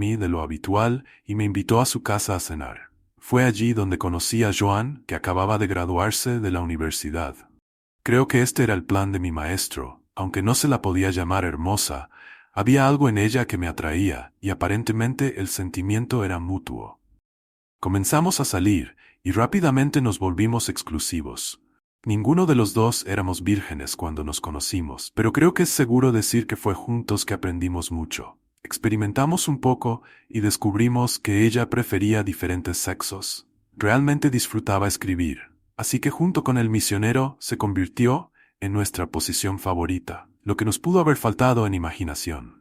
mí de lo habitual y me invitó a su casa a cenar. Fue allí donde conocí a Joan, que acababa de graduarse de la universidad. Creo que este era el plan de mi maestro, aunque no se la podía llamar hermosa, había algo en ella que me atraía, y aparentemente el sentimiento era mutuo. Comenzamos a salir, y rápidamente nos volvimos exclusivos. Ninguno de los dos éramos vírgenes cuando nos conocimos, pero creo que es seguro decir que fue juntos que aprendimos mucho. Experimentamos un poco y descubrimos que ella prefería diferentes sexos. Realmente disfrutaba escribir, así que junto con el misionero se convirtió en nuestra posición favorita, lo que nos pudo haber faltado en imaginación.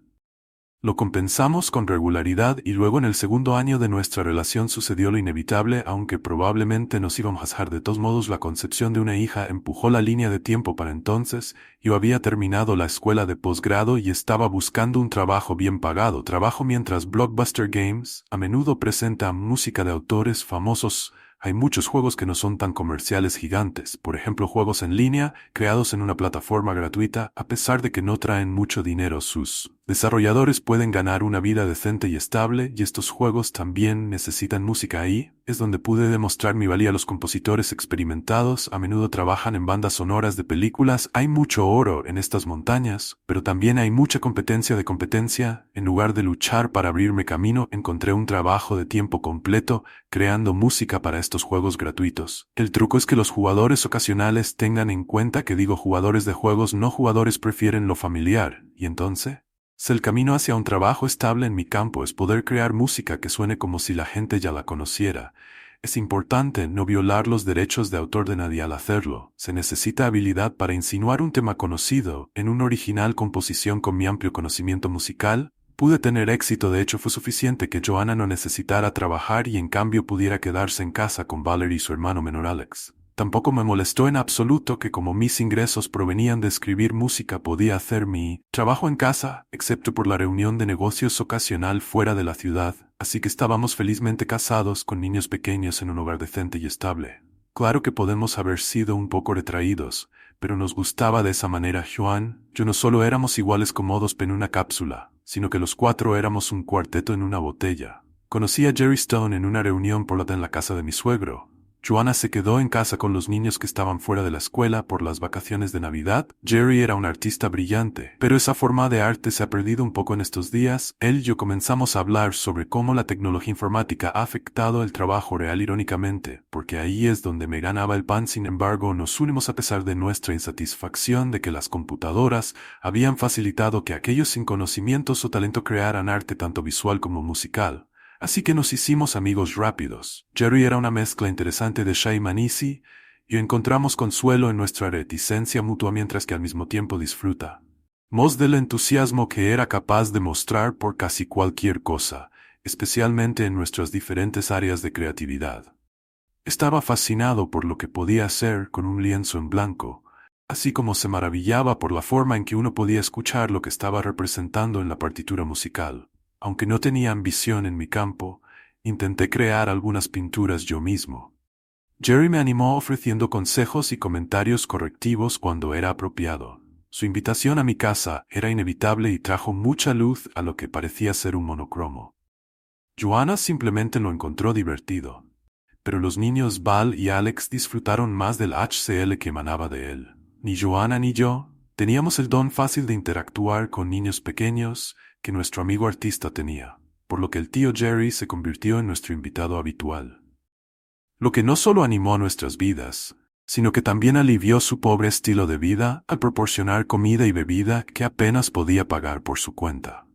Lo compensamos con regularidad y luego en el segundo año de nuestra relación sucedió lo inevitable, aunque probablemente nos íbamos a casar de todos modos. La concepción de una hija empujó la línea de tiempo para entonces. Yo había terminado la escuela de posgrado y estaba buscando un trabajo bien pagado. Trabajo mientras Blockbuster Games a menudo presenta música de autores famosos. Hay muchos juegos que no son tan comerciales gigantes, por ejemplo juegos en línea, creados en una plataforma gratuita, a pesar de que no traen mucho dinero. Sus desarrolladores pueden ganar una vida decente y estable, y estos juegos también necesitan música. Ahí es donde pude demostrar mi valía. Los compositores experimentados a menudo trabajan en bandas sonoras de películas. Hay mucho oro en estas montañas, pero también hay mucha competencia de competencia. En lugar de luchar para abrirme camino, encontré un trabajo de tiempo completo, creando música para estos juegos gratuitos. El truco es que los jugadores ocasionales tengan en cuenta que digo jugadores de juegos, no jugadores. Prefieren lo familiar, y entonces el camino hacia un trabajo estable en mi campo es poder crear música que suene como si la gente ya la conociera. Es importante no violar los derechos de autor de nadie al hacerlo. Se necesita habilidad para insinuar un tema conocido en una original composición. Con mi amplio conocimiento musical, pude tener éxito. De hecho, fue suficiente que Joanna no necesitara trabajar y en cambio pudiera quedarse en casa con Valerie y su hermano menor Alex. Tampoco me molestó en absoluto que como mis ingresos provenían de escribir música podía hacer mi trabajo en casa, excepto por la reunión de negocios ocasional fuera de la ciudad, así que estábamos felizmente casados con niños pequeños en un hogar decente y estable. Claro que podemos haber sido un poco retraídos, pero nos gustaba de esa manera. Joan, yo no solo éramos iguales como dos en una cápsula, sino que los cuatro éramos un cuarteto en una botella. Conocí a Jerry Stone en una reunión por en la casa de mi suegro. Joanna se quedó en casa con los niños que estaban fuera de la escuela por las vacaciones de Navidad. Jerry era un artista brillante, pero esa forma de arte se ha perdido un poco en estos días. Él y yo comenzamos a hablar sobre cómo la tecnología informática ha afectado el trabajo real, irónicamente, porque ahí es donde me ganaba el pan. Sin embargo, nos unimos a pesar de nuestra insatisfacción de que las computadoras habían facilitado que aquellos sin conocimientos o talento crearan arte tanto visual como musical. Así que nos hicimos amigos rápidos. Jerry era una mezcla interesante de Shay Manisi, y encontramos consuelo en nuestra reticencia mutua mientras que al mismo tiempo disfruta del entusiasmo que era capaz de mostrar por casi cualquier cosa, especialmente en nuestras diferentes áreas de creatividad. Estaba fascinado por lo que podía hacer con un lienzo en blanco, así como se maravillaba por la forma en que uno podía escuchar lo que estaba representando en la partitura musical. Aunque no tenía ambición en mi campo, intenté crear algunas pinturas yo mismo. Jerry me animó ofreciendo consejos y comentarios correctivos cuando era apropiado. Su invitación a mi casa era inevitable y trajo mucha luz a lo que parecía ser un monocromo. Joanna simplemente lo encontró divertido, pero los niños Val y Alex disfrutaron más del HCL que emanaba de él. Ni Joanna ni yo teníamos el don fácil de interactuar con niños pequeños que nuestro amigo artista tenía, por lo que el tío Jerry se convirtió en nuestro invitado habitual. Lo que no solo animó nuestras vidas, sino que también alivió su pobre estilo de vida al proporcionar comida y bebida que apenas podía pagar por su cuenta.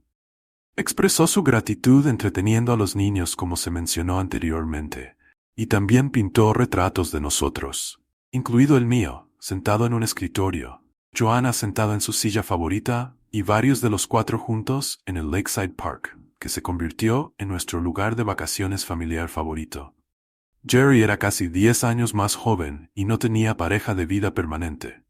Expresó su gratitud entreteniendo a los niños como se mencionó anteriormente, y también pintó retratos de nosotros, incluido el mío, sentado en un escritorio, Joanna sentada en su silla favorita, y varios de los cuatro juntos en el Lakeside Park, que se convirtió en nuestro lugar de vacaciones familiar favorito. Jerry era casi 10 años más joven y no tenía pareja de vida permanente.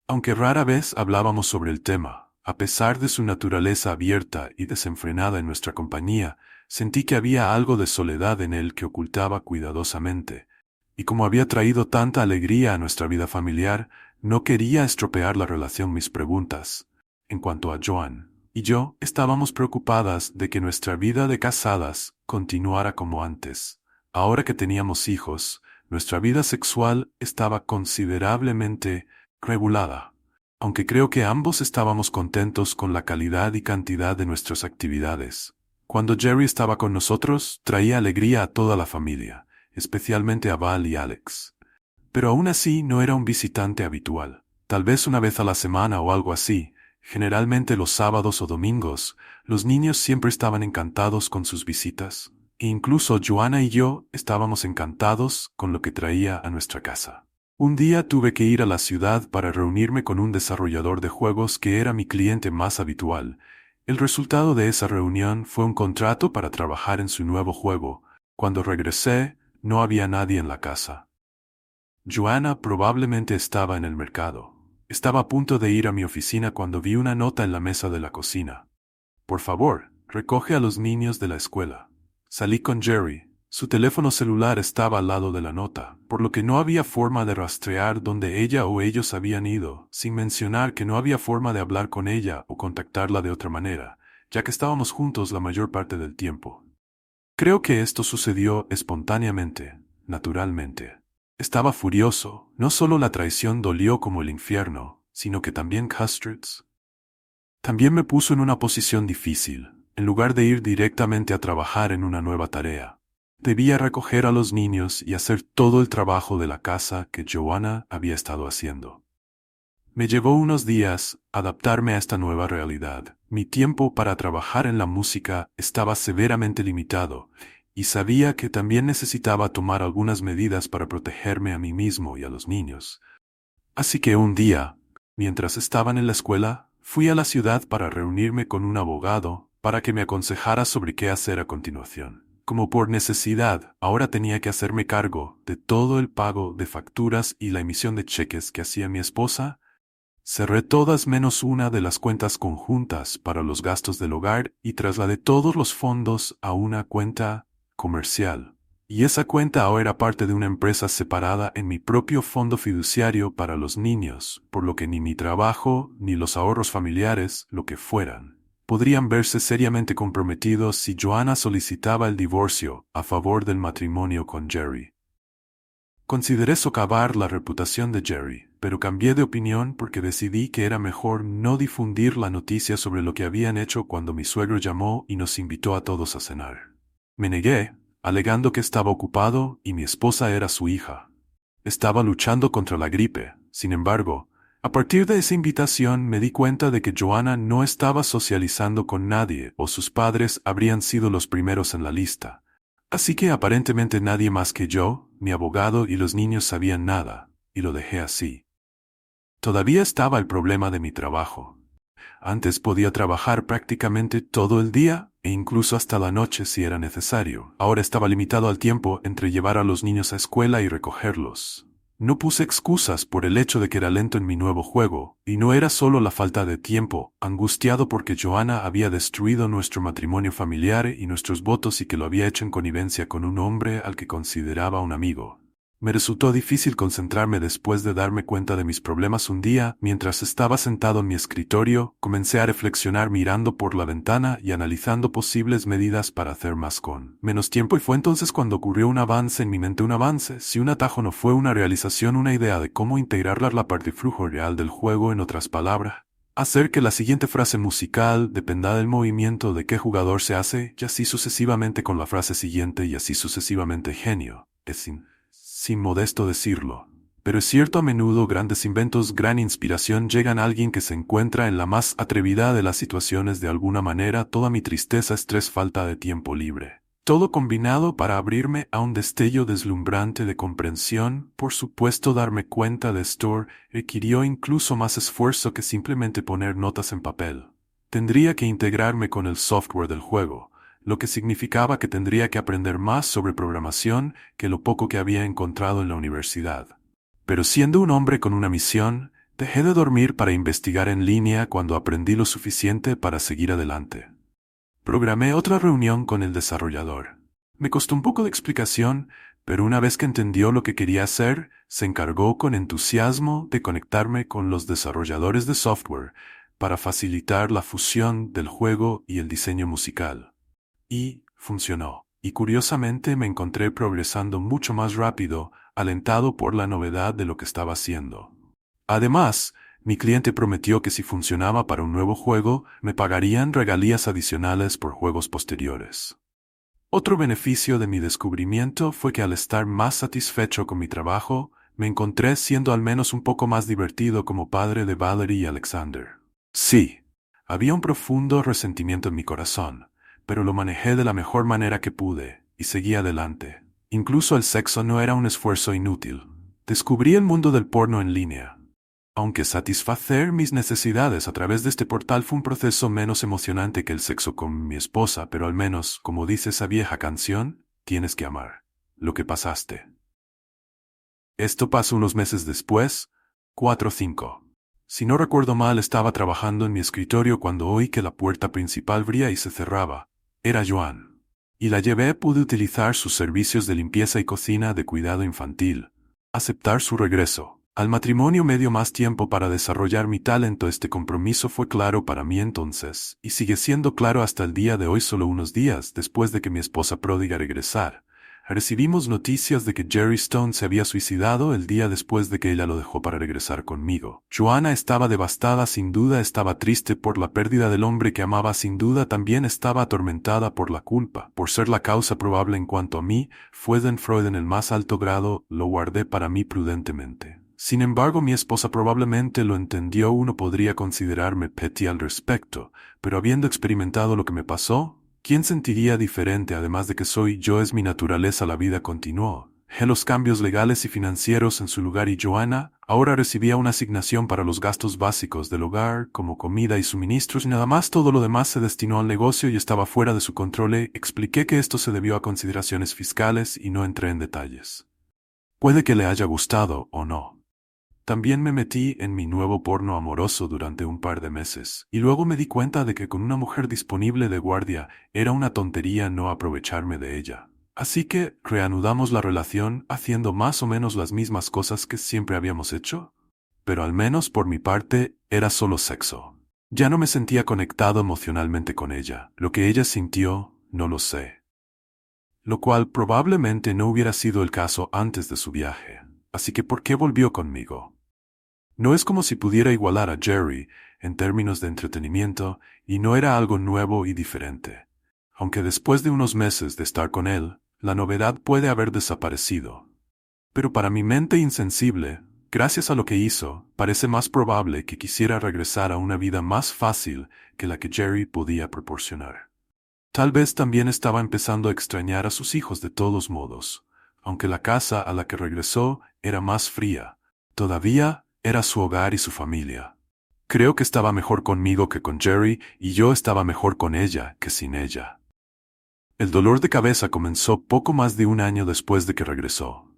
Aunque rara vez hablábamos sobre el tema, a pesar de su naturaleza abierta y desenfrenada en nuestra compañía, sentí que había algo de soledad en él que ocultaba cuidadosamente, y como había traído tanta alegría a nuestra vida familiar, no quería estropear la relación. Mis preguntas en cuanto a Joan y yo estábamos preocupadas de que nuestra vida de casadas continuara como antes. Ahora que teníamos hijos, nuestra vida sexual estaba considerablemente regulada, aunque creo que ambos estábamos contentos con la calidad y cantidad de nuestras actividades. Cuando Jerry estaba con nosotros, traía alegría a toda la familia, especialmente a Val y Alex. Pero aún así no era un visitante habitual. Tal vez una vez a la semana o algo así. Generalmente los sábados o domingos, los niños siempre estaban encantados con sus visitas. E incluso Joanna y yo estábamos encantados con lo que traía a nuestra casa. Un día tuve que ir a la ciudad para reunirme con un desarrollador de juegos que era mi cliente más habitual. El resultado de esa reunión fue un contrato para trabajar en su nuevo juego. Cuando regresé, no había nadie en la casa. Joanna probablemente estaba en el mercado. Estaba a punto de ir a mi oficina cuando vi una nota en la mesa de la cocina. Por favor, recoge a los niños de la escuela. Salí con Jerry. Su teléfono celular estaba al lado de la nota, por lo que no había forma de rastrear dónde ella o ellos habían ido, sin mencionar que no había forma de hablar con ella o contactarla de otra manera, ya que estábamos juntos la mayor parte del tiempo. Creo que esto sucedió espontáneamente, naturalmente. Estaba furioso. No solo la traición dolió como el infierno, sino que también Custards. También me puso en una posición difícil. En lugar de ir directamente a trabajar en una nueva tarea, debía recoger a los niños y hacer todo el trabajo de la casa que Joanna había estado haciendo. Me llevó unos días adaptarme a esta nueva realidad. Mi tiempo para trabajar en la música estaba severamente limitado, y sabía que también necesitaba tomar algunas medidas para protegerme a mí mismo y a los niños. Así que un día, mientras estaban en la escuela, fui a la ciudad para reunirme con un abogado para que me aconsejara sobre qué hacer a continuación. Como por necesidad, ahora tenía que hacerme cargo de todo el pago de facturas y la emisión de cheques que hacía mi esposa. Cerré todas menos una de las cuentas conjuntas para los gastos del hogar y trasladé todos los fondos a una cuenta comercial. Y esa cuenta ahora era parte de una empresa separada en mi propio fondo fiduciario para los niños, por lo que ni mi trabajo ni los ahorros familiares, lo que fueran, podrían verse seriamente comprometidos si Joanna solicitaba el divorcio a favor del matrimonio con Jerry. Consideré socavar la reputación de Jerry, pero cambié de opinión porque decidí que era mejor no difundir la noticia sobre lo que habían hecho cuando mi suegro llamó y nos invitó a todos a cenar. Me negué, alegando que estaba ocupado y mi esposa era su hija. Estaba luchando contra la gripe. Sin embargo, a partir de esa invitación me di cuenta de que Joanna no estaba socializando con nadie o sus padres habrían sido los primeros en la lista. Así que aparentemente nadie más que yo, mi abogado y los niños sabían nada, y lo dejé así. Todavía estaba el problema de mi trabajo. Antes podía trabajar prácticamente todo el día e incluso hasta la noche si era necesario. Ahora estaba limitado al tiempo entre llevar a los niños a escuela y recogerlos. No puse excusas por el hecho de que era lento en mi nuevo juego, y no era solo la falta de tiempo, angustiado porque Joanna había destruido nuestro matrimonio familiar y nuestros votos y que lo había hecho en connivencia con un hombre al que consideraba un amigo. Me resultó difícil concentrarme después de darme cuenta de mis problemas un día. Mientras estaba sentado en mi escritorio, comencé a reflexionar mirando por la ventana y analizando posibles medidas para hacer más con menos tiempo, y fue entonces cuando ocurrió un avance en mi mente. Un avance, si un atajo no fue una realización, una idea de cómo integrarla a la parte flujo real del juego. En otras palabras, hacer que la siguiente frase musical dependa del movimiento de qué jugador se hace, y así sucesivamente con la frase siguiente y así sucesivamente. Genio, es sin modesto decirlo. Pero es cierto, a menudo grandes inventos, gran inspiración llegan a alguien que se encuentra en la más atrevida de las situaciones. De alguna manera, toda mi tristeza, estrés, falta de tiempo libre, todo combinado para abrirme a un destello deslumbrante de comprensión. Por supuesto, darme cuenta de esto requirió incluso más esfuerzo que simplemente poner notas en papel. Tendría que integrarme con el software del juego, lo que significaba que tendría que aprender más sobre programación que lo poco que había encontrado en la universidad. Pero siendo un hombre con una misión, dejé de dormir para investigar en línea cuando aprendí lo suficiente para seguir adelante. Programé otra reunión con el desarrollador. Me costó un poco de explicación, pero una vez que entendió lo que quería hacer, se encargó con entusiasmo de conectarme con los desarrolladores de software para facilitar la fusión del juego y el diseño musical. Y funcionó. Y curiosamente me encontré progresando mucho más rápido, alentado por la novedad de lo que estaba haciendo. Además, mi cliente prometió que si funcionaba para un nuevo juego, me pagarían regalías adicionales por juegos posteriores. Otro beneficio de mi descubrimiento fue que al estar más satisfecho con mi trabajo, me encontré siendo al menos un poco más divertido como padre de Valerie y Alexander. Sí, había un profundo resentimiento en mi corazón, pero lo manejé de la mejor manera que pude, y seguí adelante. Incluso el sexo no era un esfuerzo inútil. Descubrí el mundo del porno en línea. Aunque satisfacer mis necesidades a través de este portal fue un proceso menos emocionante que el sexo con mi esposa, pero al menos, como dice esa vieja canción, tienes que amar lo que pasaste. Esto pasó unos meses después, 4 o 5. Si no recuerdo mal, estaba trabajando en mi escritorio cuando oí que la puerta principal abría y se cerraba. Era Joan. Y la llevé. Pude utilizar sus servicios de limpieza y cocina de cuidado infantil. Aceptar su regreso al matrimonio me dio más tiempo para desarrollar mi talento. Este compromiso fue claro para mí entonces, y sigue siendo claro hasta el día de hoy. Solo unos días después de que mi esposa pródiga regresara, recibimos noticias de que Jerry Stone se había suicidado el día después de que ella lo dejó para regresar conmigo. Joanna estaba devastada, sin duda estaba triste por la pérdida del hombre que amaba, sin duda también estaba atormentada por la culpa, por ser la causa probable. En cuanto a mí, Freud en el más alto grado, lo guardé para mí prudentemente. Sin embargo, mi esposa probablemente lo entendió. Uno podría considerarme petty al respecto, pero habiendo experimentado lo que me pasó, ¿quién sentiría diferente? Además de que soy yo, es mi naturaleza. La vida continuó. Los cambios legales y financieros en su lugar, y Joanna ahora recibía una asignación para los gastos básicos del hogar, como comida y suministros, y nada más. Todo lo demás se destinó al negocio y estaba fuera de su control. Expliqué que esto se debió a consideraciones fiscales y no entré en detalles. Puede que le haya gustado o no. También me metí en mi nuevo porno amoroso durante un par de meses, y luego me di cuenta de que con una mujer disponible de guardia era una tontería no aprovecharme de ella. Así que reanudamos la relación haciendo más o menos las mismas cosas que siempre habíamos hecho, pero al menos por mi parte era solo sexo. Ya no me sentía conectado emocionalmente con ella. Lo que ella sintió, no lo sé. Lo cual probablemente no hubiera sido el caso antes de su viaje. Así que ¿por qué volvió conmigo? No es como si pudiera igualar a Jerry en términos de entretenimiento, y no era algo nuevo y diferente. Aunque después de unos meses de estar con él, la novedad puede haber desaparecido. Pero para mi mente insensible, gracias a lo que hizo, parece más probable que quisiera regresar a una vida más fácil que la que Jerry podía proporcionar. Tal vez también estaba empezando a extrañar a sus hijos de todos modos. Aunque la casa a la que regresó era más fría, todavía era su hogar y su familia. Creo que estaba mejor conmigo que con Jerry, y yo estaba mejor con ella que sin ella. El dolor de cabeza comenzó poco más de un año después de que regresó.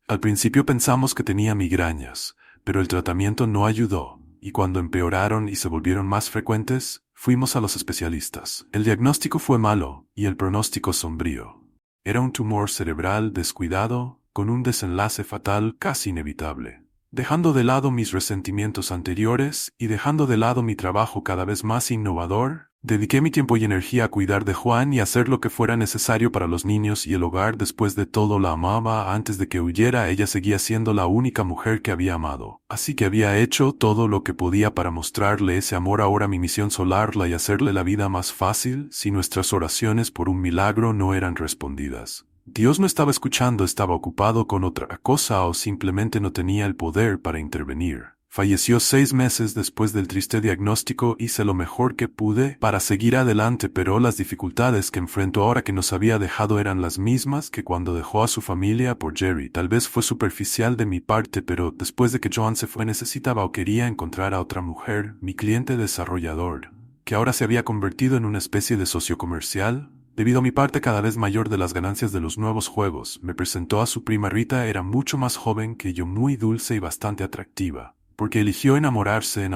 Al principio pensamos que tenía migrañas, pero el tratamiento no ayudó, y cuando empeoraron y se volvieron más frecuentes, fuimos a los especialistas. El diagnóstico fue malo, y el pronóstico sombrío. Era un tumor cerebral descuidado, con un desenlace fatal casi inevitable. Dejando de lado mis resentimientos anteriores y dejando de lado mi trabajo cada vez más innovador, dediqué mi tiempo y energía a cuidar de Juan y hacer lo que fuera necesario para los niños y el hogar. Después de todo, la amaba. Antes de que huyera, ella seguía siendo la única mujer que había amado. Así que había hecho todo lo que podía para mostrarle ese amor. Ahora mi misión solarla y hacerle la vida más fácil. Si nuestras oraciones por un milagro no eran respondidas, Dios no estaba escuchando, estaba ocupado con otra cosa o simplemente no tenía el poder para intervenir. Falleció 6 meses después del triste diagnóstico. Hice lo mejor que pude para seguir adelante, pero las dificultades que enfrento ahora que nos había dejado eran las mismas que cuando dejó a su familia por Jerry. Tal vez fue superficial de mi parte, pero después de que Joan se fue necesitaba o quería encontrar a otra mujer, mi cliente desarrollador, que ahora se había convertido en una especie de socio comercial. Debido a mi parte cada vez mayor de las ganancias de los nuevos juegos, me presentó a su prima Rita. Era mucho más joven que yo, muy dulce y bastante atractiva, porque eligió enamorarse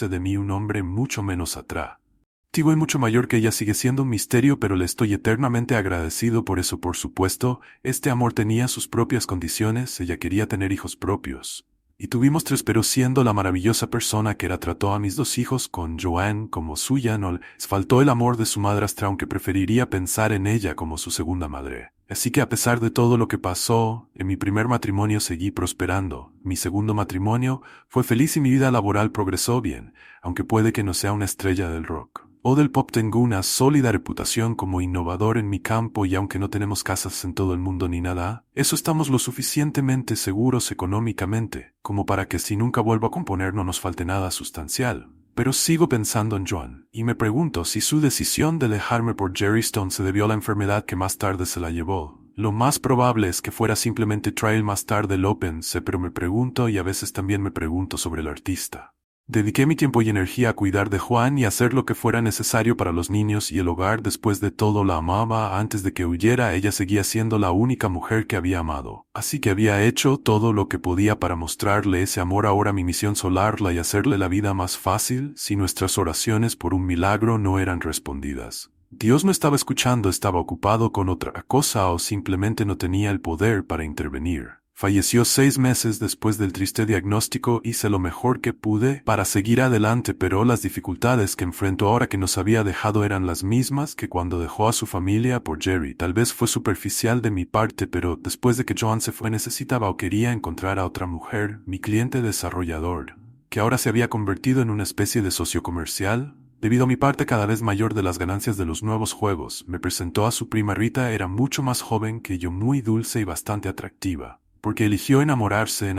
de mí, un hombre mucho menos atractivo y mucho mayor que ella. Sigue siendo un misterio, pero le estoy eternamente agradecido por eso. Por supuesto, este amor tenía sus propias condiciones. Ella quería tener hijos propios, Y tuvimos tres, pero siendo la maravillosa persona que era, trató a mis dos hijos con Joanne como suya, no les faltó el amor de su madrastra, aunque preferiría pensar en ella como su segunda madre. Así que a pesar de todo lo que pasó, en mi primer matrimonio seguí prosperando, mi segundo matrimonio fue feliz y mi vida laboral progresó bien, aunque puede que no sea una estrella del rock o del pop, tengo una sólida reputación como innovador en mi campo, y aunque no tenemos casas en todo el mundo ni nada, eso estamos lo suficientemente seguros económicamente, como para que si nunca vuelvo a componer no nos falte nada sustancial. Pero sigo pensando en Joan, y me pregunto si su decisión de dejarme por Jerry Stone se debió a la enfermedad que más tarde se la llevó. Lo más probable es que fuera simplemente trail más tarde el Open, pero me pregunto, y a veces también me pregunto sobre el artista. Dediqué mi tiempo y energía a cuidar de Juan y hacer lo que fuera necesario para los niños y el hogar. Después de todo, la amaba. Antes de que huyera, ella seguía siendo la única mujer que había amado. Así que había hecho todo lo que podía para mostrarle ese amor. Ahora mi misión solarla y hacerle la vida más fácil. Si nuestras oraciones por un milagro no eran respondidas, Dios no estaba escuchando, estaba ocupado con otra cosa o simplemente no tenía el poder para intervenir. Falleció 6 meses después del triste diagnóstico. Hice lo mejor que pude para seguir adelante, pero las dificultades que enfrento ahora que nos había dejado eran las mismas que cuando dejó a su familia por Jerry. Tal vez fue superficial de mi parte, pero después de que Joan se fue necesitaba o quería encontrar a otra mujer, mi cliente desarrollador, que ahora se había convertido en una especie de socio comercial. Debido a mi parte cada vez mayor de las ganancias de los nuevos juegos, me presentó a su prima Rita. Era mucho más joven que yo, muy dulce y bastante atractiva, porque eligió enamorarse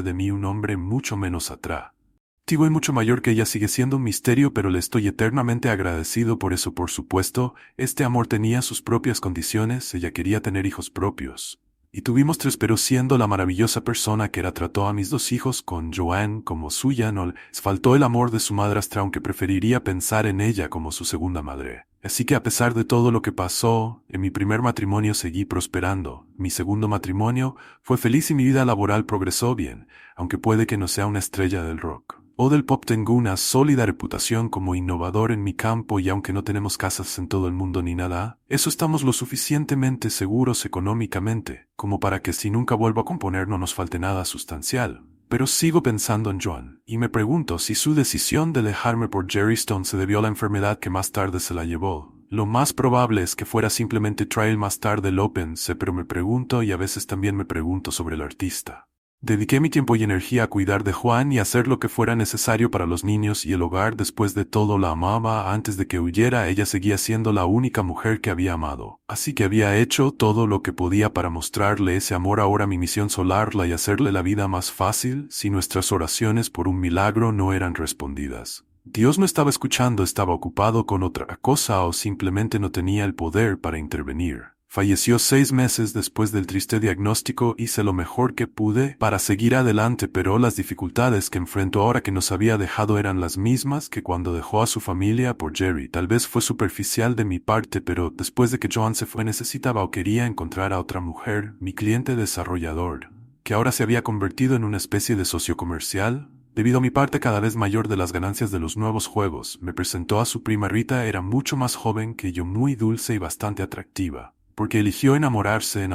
de mí, un hombre mucho menos atractivo y mucho mayor que ella. Sigue siendo un misterio, pero le estoy eternamente agradecido por eso. Por supuesto, este amor tenía sus propias condiciones. Ella quería tener hijos propios. Y tuvimos 3, pero siendo la maravillosa persona que era, trató a mis 2 hijos con Joanne como suya. No les faltó el amor de su madrastra, aunque preferiría pensar en ella como su segunda madre. Así que a pesar de todo lo que pasó, en mi primer matrimonio seguí prosperando, mi segundo matrimonio fue feliz y mi vida laboral progresó bien, aunque puede que no sea una estrella del rock o del pop, tengo una sólida reputación como innovador en mi campo, y aunque no tenemos casas en todo el mundo ni nada, eso estamos lo suficientemente seguros económicamente, como para que si nunca vuelvo a componer no nos falte nada sustancial. Pero sigo pensando en Joan, y me pregunto si su decisión de dejarme por Jerry Stone se debió a la enfermedad que más tarde se la llevó. Lo más probable es que fuera simplemente trail más tarde el Open, pero me pregunto, y a veces también me pregunto sobre el artista. Dediqué mi tiempo y energía a cuidar de Juan y hacer lo que fuera necesario para los niños y el hogar. Después de todo, la amaba. Antes de que huyera, ella seguía siendo la única mujer que había amado. Así que había hecho todo lo que podía para mostrarle ese amor. Ahora mi misión solarla y hacerle la vida más fácil. Si nuestras oraciones por un milagro no eran respondidas, Dios no estaba escuchando, estaba ocupado con otra cosa o simplemente no tenía el poder para intervenir. Falleció 6 meses después del triste diagnóstico. Hice lo mejor que pude para seguir adelante, pero las dificultades que enfrento ahora que nos había dejado eran las mismas que cuando dejó a su familia por Jerry. Tal vez fue superficial de mi parte, pero después de que Joan se fue necesitaba o quería encontrar a otra mujer, mi cliente desarrollador, que ahora se había convertido en una especie de socio comercial. Debido a mi parte cada vez mayor de las ganancias de los nuevos juegos, me presentó a su prima Rita. Era mucho más joven que yo, muy dulce y bastante atractiva, porque eligió enamorarse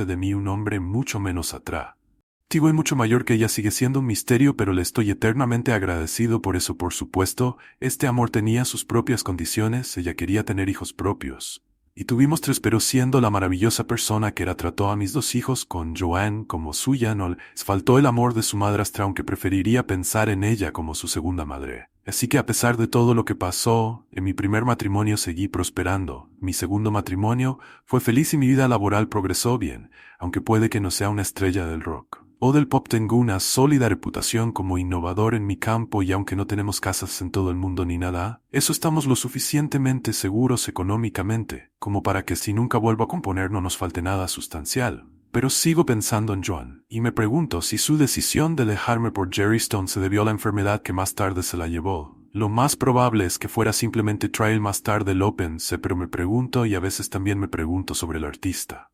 de mí, un hombre mucho menos atractivo y mucho mayor que ella. Sigue siendo un misterio, pero le estoy eternamente agradecido por eso. Por supuesto, este amor tenía sus propias condiciones. Ella quería tener hijos propios. Y tuvimos 3, pero siendo la maravillosa persona que era, trató a mis 2 hijos con Joanne como suya. No les faltó el amor de su madrastra, aunque preferiría pensar en ella como su segunda madre. Así que a pesar de todo lo que pasó, en mi primer matrimonio seguí prosperando, mi segundo matrimonio fue feliz y mi vida laboral progresó bien, aunque puede que no sea una estrella del rock o del pop, tengo una sólida reputación como innovador en mi campo, y aunque no tenemos casas en todo el mundo ni nada, eso estamos lo suficientemente seguros económicamente, como para que si nunca vuelvo a componer no nos falte nada sustancial. Pero sigo pensando en Joan, y me pregunto si su decisión de dejarme por Jerry Stone se debió a la enfermedad que más tarde se la llevó. Lo más probable es que fuera simplemente trail más tarde el Open, pero me pregunto, y a veces también me pregunto sobre el artista.